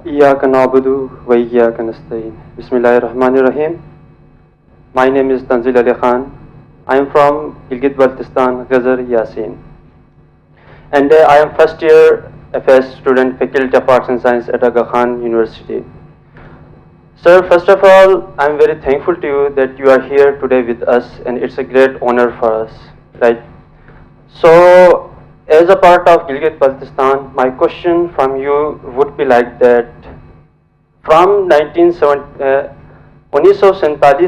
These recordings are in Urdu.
إياك نعبد وإياك نستعين. Bismillahirrahmanirrahim. My name is Tanzil Ali Khan. I am from Gilgit-Baltistan, Ghazar, Yasin. And I am first year FS student, Faculty of Arts and Science at Aga Khan University. Sir, first of all, I am very thankful to you that you are here today with us, and it's a great honor for us, right? So, as a part of Gilgit-Baltistan, my question from you would be like that. From 1947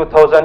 2000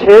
6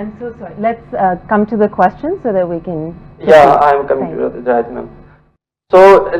I'm so sorry. Let's come to the question so that we can. Yeah, I am coming to that, ma'am. So,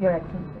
Your Excellency.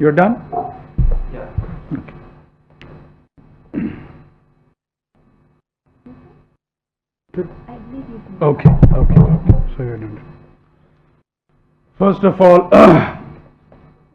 You're done? Yeah. Okay. So you're done. First of all,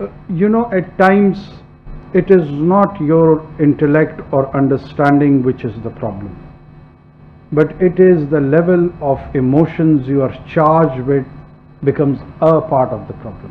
at times it is not your intellect or understanding which is the problem, but it is the level of emotions you are charged with becomes a part of the problem.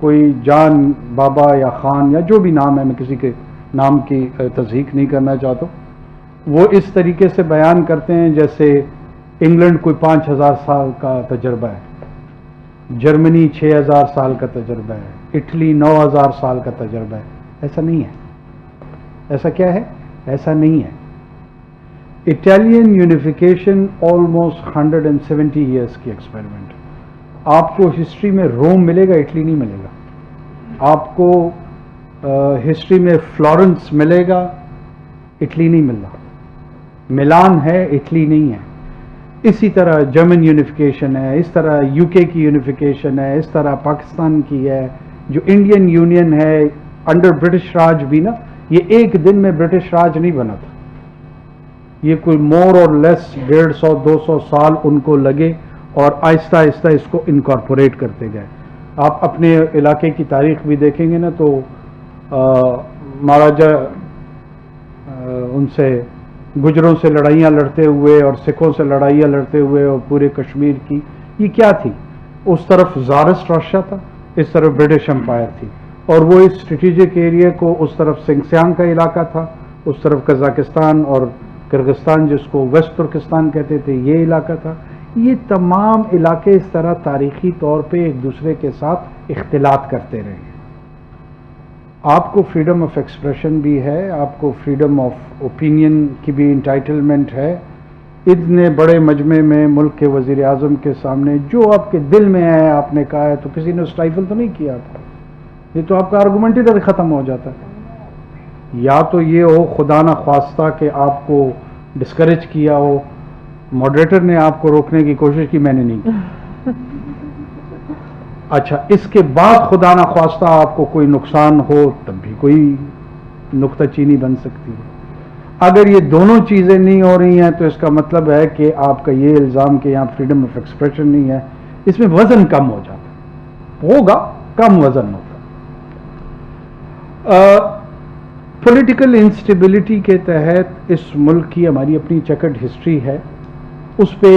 کوئی جان بابا یا خان یا جو بھی نام ہے، میں کسی کے نام کی تصحیح نہیں کرنا چاہتا ہوں، وہ اس طریقے سے بیان کرتے ہیں جیسے انگلینڈ کوئی 5000 سال کا تجربہ ہے، جرمنی 6000 سال کا تجربہ ہے، اٹلی 9000 سال کا تجربہ ہے. ایسا نہیں ہے. ایسا کیا ہے؟ ایسا نہیں ہے. اٹالین یونیفیکیشن آلموسٹ 170 ایئرس کی ایکسپیریمنٹ. آپ کو ہسٹری میں روم ملے گا، اٹلی نہیں ملے گا. آپ کو ہسٹری میں فلورنس ملے گا، اٹلی نہیں مل رہا. ملان ہے، اٹلی نہیں ہے. اسی طرح جرمن یونیفیکیشن ہے، اس طرح یو کے کی یونیفیکیشن ہے، اس طرح پاکستان کی ہے. جو انڈین یونین ہے انڈر برٹش راج بھی نا، یہ ایک دن میں برٹش راج نہیں بنا تھا. یہ کوئی مور اور لیس 150-200 سال ان کو لگے اور آہستہ آہستہ اس کو انکارپوریٹ کرتے گئے. آپ اپنے علاقے کی تاریخ بھی دیکھیں گے نا تو مہاراجا ان سے گجروں سے لڑائیاں لڑتے ہوئے اور سکھوں سے لڑائیاں لڑتے ہوئے اور پورے کشمیر کی یہ کیا تھی؟ اس طرف زارسٹ رشیا تھا، اس طرف برٹش امپائر تھی، اور وہ اس اسٹریٹجک ایریا کو اس طرف سنگسیانگ کا علاقہ تھا، اس طرف قزاقستان اور کرغستان جس کو ویسٹ ترکستان کہتے تھے یہ علاقہ تھا. یہ تمام علاقے اس طرح تاریخی طور پہ ایک دوسرے کے ساتھ اختلاط کرتے رہے. آپ کو فریڈم آف ایکسپریشن بھی ہے، آپ کو فریڈم آف اوپینین کی بھی انٹائٹلمنٹ ہے. اتنے بڑے مجمع میں ملک کے وزیر اعظم کے سامنے جو آپ کے دل میں ہے آپ نے کہا ہے، تو کسی نے اسٹائفل تو نہیں کیا تھا. یہ تو آپ کا آرگومنٹ ادھر ختم ہو جاتا ہے. یا تو یہ ہو خدا نہ خواستہ کہ آپ کو ڈسکریج کیا ہو، ماڈریٹر نے آپ کو روکنے کی کوشش کی، میں نے نہیں کی. اچھا، اس کے بعد خدا نہ خواستہ آپ کو کوئی نقصان ہو تب بھی کوئی نکتہ چینی بن سکتی ہے. اگر یہ دونوں چیزیں نہیں ہو رہی ہیں تو اس کا مطلب ہے کہ آپ کا یہ الزام کہ یہاں فریڈم آف ایکسپریشن نہیں ہے، اس میں وزن کم ہو جاتا ہے. ہوگا، کم وزن ہوتا. پولیٹیکل انسٹیبلٹی کے تحت اس ملک کی ہماری اپنی چیکرڈ ہسٹری ہے. اس پہ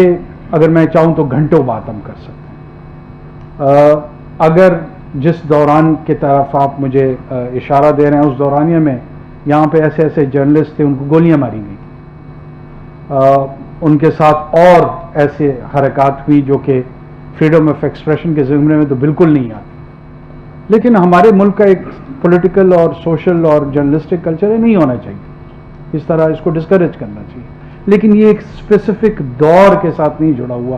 اگر میں چاہوں تو گھنٹوں بات ہم کر سکتے ہیں. اگر جس دوران کی طرف آپ مجھے اشارہ دے رہے ہیں اس دورانیہ میں یہاں پہ ایسے ایسے جرنلسٹ تھے، ان کو گولیاں ماری گئی، ان کے ساتھ اور ایسے حرکات ہوئی جو کہ فریڈم آف ایکسپریشن کے زمرے میں تو بالکل نہیں آتی. لیکن ہمارے ملک کا ایک پولیٹیکل اور سوشل اور جرنلسٹک کلچر نہیں ہونا چاہیے، اس طرح اس کو ڈسکریج کرنا چاہیے. لیکن یہ ایک اسپیسیفک دور کے ساتھ نہیں جڑا ہوا.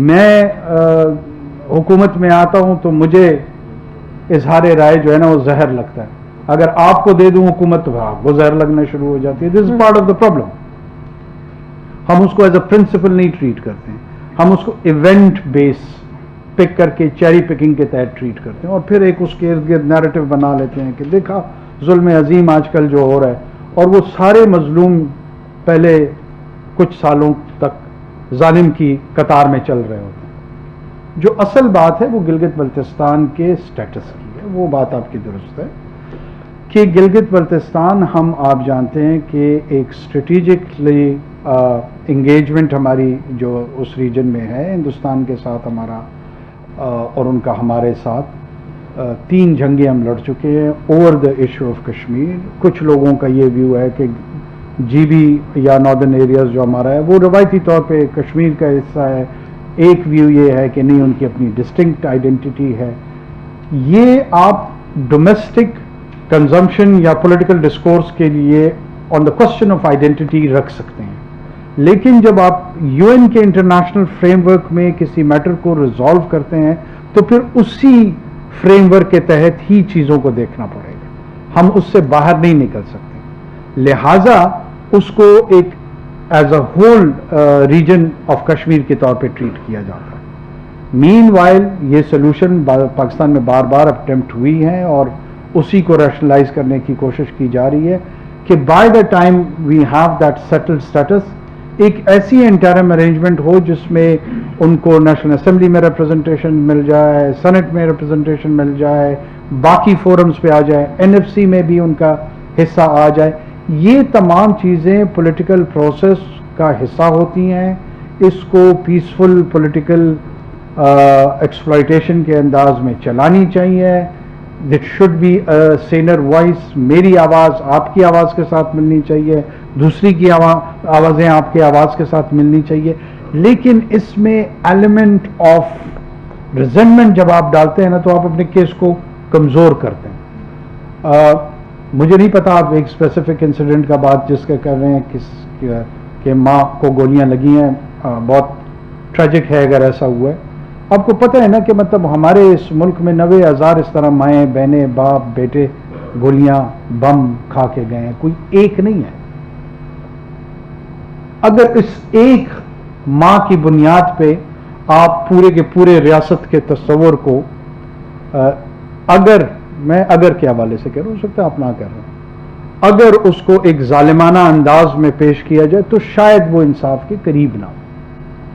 میں حکومت میں آتا ہوں تو مجھے اظہار رائے جو ہے نا وہ زہر لگتا ہے. اگر آپ کو دے دوں حکومت تو آپ کو زہر لگنا شروع ہو جاتی ہے. This is part of the problem. ہم اس کو ایز اے پرنسپل نہیں ٹریٹ کرتے ہیں، ہم اس کو ایونٹ بیس پک کر کے چیری پکنگ کے تحت ٹریٹ کرتے ہیں، اور پھر ایک اس کے ارد گرد نیریٹو بنا لیتے ہیں کہ دیکھا ظلم عظیم آج کل جو ہو رہا ہے، اور وہ سارے مظلوم پہلے کچھ سالوں تک ظالم کی قطار میں چل رہے ہوتے ہیں. جو اصل بات ہے وہ گلگت بلتستان کے سٹیٹس کی ہے. وہ بات آپ کی درست ہے کہ گلگت بلتستان ہم آپ جانتے ہیں کہ ایک اسٹریٹجکلی انگیجمنٹ ہماری جو اس ریجن میں ہے ہندوستان کے ساتھ ہمارا اور ان کا ہمارے ساتھ 3 جنگیں ہم لڑ چکے ہیں over the issue of Kashmir. کچھ لوگوں کا یہ ویو ہے کہ جی بی یا ناردرن ایریاز جو ہمارا ہے وہ روایتی طور پہ کشمیر کا حصہ ہے. ایک ویو یہ ہے کہ نہیں، ان کی اپنی ڈسٹنکٹ آئیڈینٹی ہے. یہ آپ ڈومیسٹک کنزمپشن یا پولیٹیکل ڈسکورس کے لیے آن دا کوسچن آف آئیڈینٹی رکھ سکتے ہیں، لیکن جب آپ یو این کے انٹرنیشنل فریم ورک میں کسی میٹر کو ریزالو کرتے ہیں تو پھر اسی فریم ورک کے تحت ہی چیزوں کو دیکھنا پڑے گا. ہم اس سے باہر نہیں نکل سکتے. لہذا اس کو ایک as a whole region of Kashmir کے طور پہ ٹریٹ کیا جاتا ہے. مین وائل یہ سولوشن پاکستان میں بار بار اٹیمپٹ ہوئی ہیں اور اسی کو ریشنلائز کرنے کی کوشش کی جا رہی ہے کہ by the time we have that settled status ایک ایسی انٹرم ارینجمنٹ ہو جس میں ان کو نیشنل اسمبلی میں ریپرزنٹیشن مل جائے، سینٹ میں ریپرزنٹیشن مل جائے، باقی فورمز پہ آ جائے، NFC میں بھی ان کا حصہ آ جائے. یہ تمام چیزیں پولیٹیکل پروسیس کا حصہ ہوتی ہیں. اس کو پیسفل پولیٹیکل ایکسپلائٹیشن کے انداز میں چلانی چاہیے. There should be a saner voice. میری آواز آپ کی آواز کے ساتھ ملنی چاہیے, دوسری کی آوازیں آپ کی آواز کے ساتھ ملنی چاہیے, لیکن اس میں ایلیمنٹ آف ریزنٹمنٹ جب آپ ڈالتے ہیں نا تو آپ اپنے کیس کو کمزور کرتے ہیں. مجھے نہیں پتا آپ ایک اسپیسیفک انسیڈنٹ کا بات جس کا کر رہے ہیں کہ ماں کو گولیاں لگی ہیں, بہت ٹریجک ہے اگر ایسا ہوا ہے. آپ کو پتہ ہے نا کہ مطلب ہمارے اس ملک میں 90,000 اس طرح مائیں بہنیں باپ بیٹے گولیاں بم کھا کے گئے ہیں, کوئی ایک نہیں ہے. اگر اس ایک ماں کی بنیاد پہ آپ پورے کے پورے ریاست کے تصور کو میں اگر کے حوالے سے کہہ رہا ہوں, ہو سکتا ہے آپ نہ کر رہے ہیں, اگر اس کو ایک ظالمانہ انداز میں پیش کیا جائے تو شاید وہ انصاف کے قریب نہ ہو.